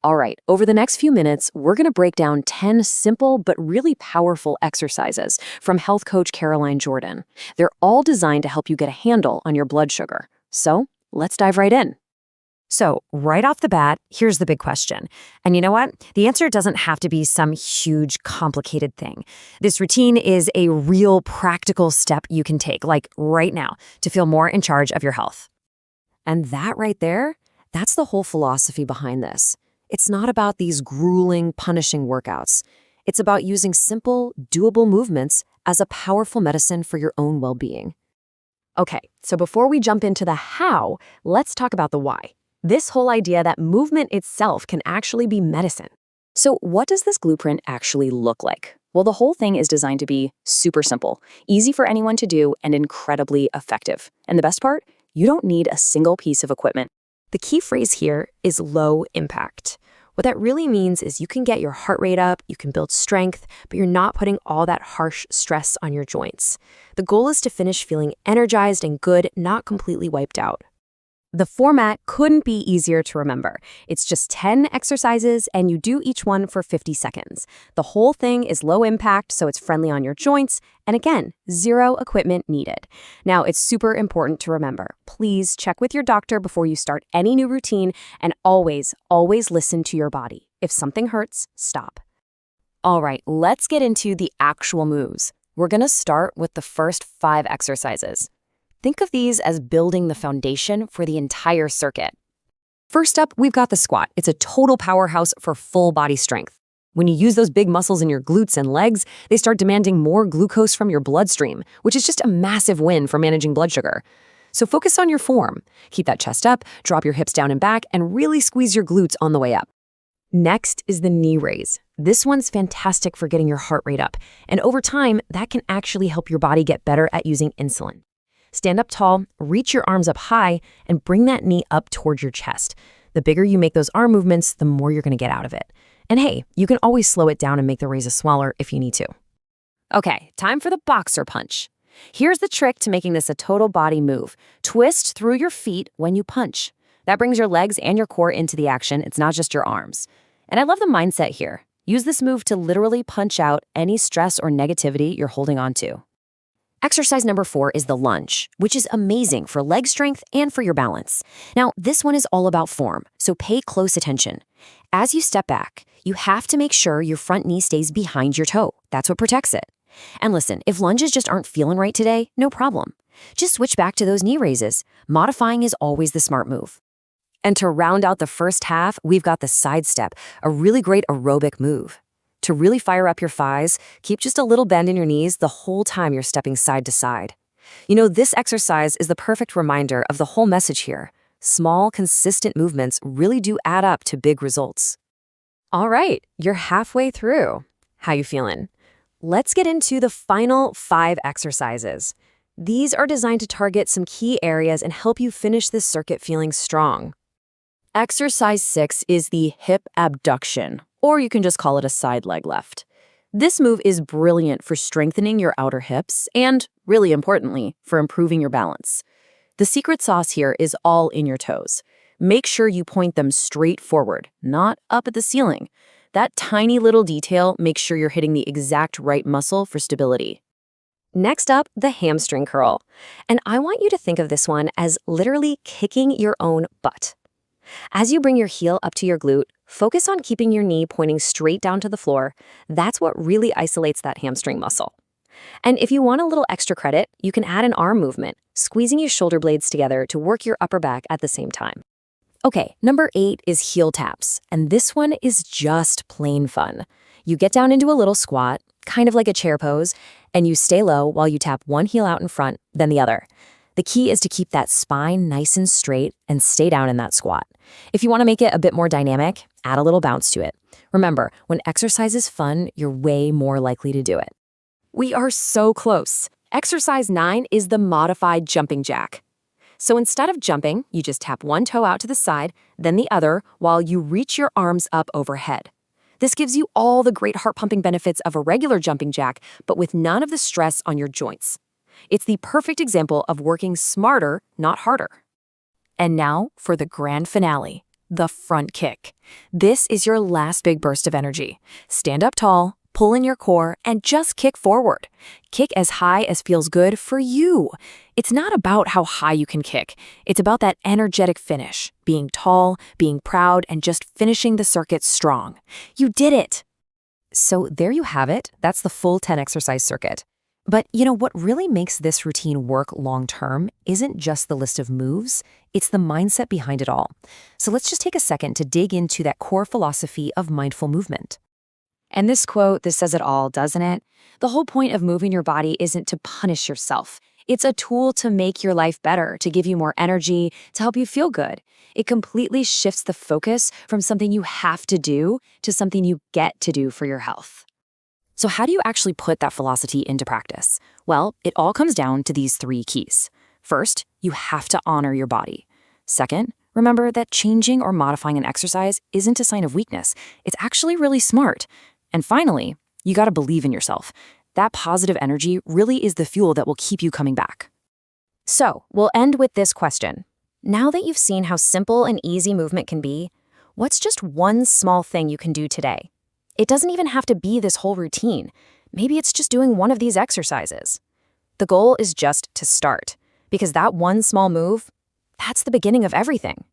All right, over the next few minutes, we're going to break down 10 simple but really powerful exercises from health coach Caroline Jordan. They're all designed to help you get a handle on your blood sugar. So let's dive right in. So, right off the bat, here's the big question. And you know what? The answer doesn't have to be some huge, complicated thing. This routine is a real practical step you can take, like right now, to feel more in charge of your health. And that right there, that's the whole philosophy behind this. It's not about these grueling, punishing workouts. It's about using simple, doable movements as a powerful medicine for your own well-being. Okay, so before we jump into the how, let's talk about the why. This whole idea that movement itself can actually be medicine. So what does this blueprint actually look like? Well, the whole thing is designed to be super simple, easy for anyone to do, and incredibly effective. And the best part? You don't need a single piece of equipment. The key phrase here is low impact. What that really means is you can get your heart rate up, you can build strength, but you're not putting all that harsh stress on your joints. The goal is to finish feeling energized and good, not completely wiped out. The format couldn't be easier to remember. It's just 10 exercises, and you do each one for 50 seconds. The whole thing is low impact, so it's friendly on your joints, and again, zero equipment needed. Now, it's super important to remember. Please check with your doctor before you start any new routine, and always listen to your body. If something hurts, stop. All right, let's get into the actual moves. We're going to start with the first 5 exercises. Think of these as building the foundation for the entire circuit. First up, we've got the squat. It's a total powerhouse for full body strength. When you use those big muscles in your glutes and legs, they start demanding more glucose from your bloodstream, which is just a massive win for managing blood sugar. So focus on your form. Keep that chest up, drop your hips down and back, and really squeeze your glutes on the way up. Next is the knee raise. This one's fantastic for getting your heart rate up, and over time, that can actually help your body get better at using insulin. Stand up tall, reach your arms up high, and bring that knee up towards your chest. The bigger you make those arm movements, the more you're going to get out of it. And hey, you can always slow it down and make the raises smaller if you need to. Okay, time for the boxer punch. Here's the trick to making this a total body move. Twist through your feet when you punch. That brings your legs and your core into the action. It's not just your arms. And I love the mindset here. Use this move to literally punch out any stress or negativity you're holding on to. Exercise number 4 is the lunge, which is amazing for leg strength and for your balance. Now, this one is all about form, so pay close attention. As you step back, you have to make sure your front knee stays behind your toe. That's what protects it. And listen, if lunges just aren't feeling right today, no problem. Just switch back to those knee raises. Modifying is always the smart move. And to round out the first half, we've got the side step, a really great aerobic move. To really fire up your thighs, keep just a little bend in your knees the whole time you're stepping side to side. You know, this exercise is the perfect reminder of the whole message here. Small, consistent movements really do add up to big results. All right, you're halfway through. How you feeling? Let's get into the final 5 exercises. These are designed to target some key areas and help you finish this circuit feeling strong. Exercise 6 is the hip abduction, or you can just call it a side leg lift. This move is brilliant for strengthening your outer hips and, really importantly, for improving your balance. The secret sauce here is all in your toes. Make sure you point them straight forward, not up at the ceiling. That tiny little detail makes sure you're hitting the exact right muscle for stability. Next up, the hamstring curl. And I want you to think of this one as literally kicking your own butt. As you bring your heel up to your glute, focus on keeping your knee pointing straight down to the floor. That's what really isolates that hamstring muscle. And if you want a little extra credit, you can add an arm movement, squeezing your shoulder blades together to work your upper back at the same time. Okay, number 8 is heel taps, and this one is just plain fun. You get down into a little squat, kind of like a chair pose, and you stay low while you tap one heel out in front, then the other. The key is to keep that spine nice and straight and stay down in that squat. If you want to make it a bit more dynamic, add a little bounce to it. Remember, when exercise is fun, you're way more likely to do it. We are so close. Exercise 9 is the modified jumping jack. So instead of jumping, you just tap one toe out to the side, then the other, while you reach your arms up overhead. This gives you all the great heart-pumping benefits of a regular jumping jack, but with none of the stress on your joints. It's the perfect example of working smarter, not harder. And now for the grand finale, the front kick. This is your last big burst of energy. Stand up tall, pull in your core, and just kick forward. Kick as high as feels good for you. It's not about how high you can kick. It's about that energetic finish, being tall, being proud, and just finishing the circuit strong. You did it! So there you have it. That's the full 10 exercise circuit. But what really makes this routine work long-term isn't just the list of moves, it's the mindset behind it all. So let's just take a second to dig into that core philosophy of mindful movement. And this quote, this says it all, doesn't it? The whole point of moving your body isn't to punish yourself. It's a tool to make your life better, to give you more energy, to help you feel good. It completely shifts the focus from something you have to do to something you get to do for your health. So how do you actually put that philosophy into practice? Well, it all comes down to these 3 keys. First, you have to honor your body. Second, remember that changing or modifying an exercise isn't a sign of weakness. It's actually really smart. And finally, you got to believe in yourself. That positive energy really is the fuel that will keep you coming back. So, we'll end with this question. Now that you've seen how simple and easy movement can be, what's just one small thing you can do today? It doesn't even have to be this whole routine. Maybe it's just doing one of these exercises. The goal is just to start, because that one small move, that's the beginning of everything.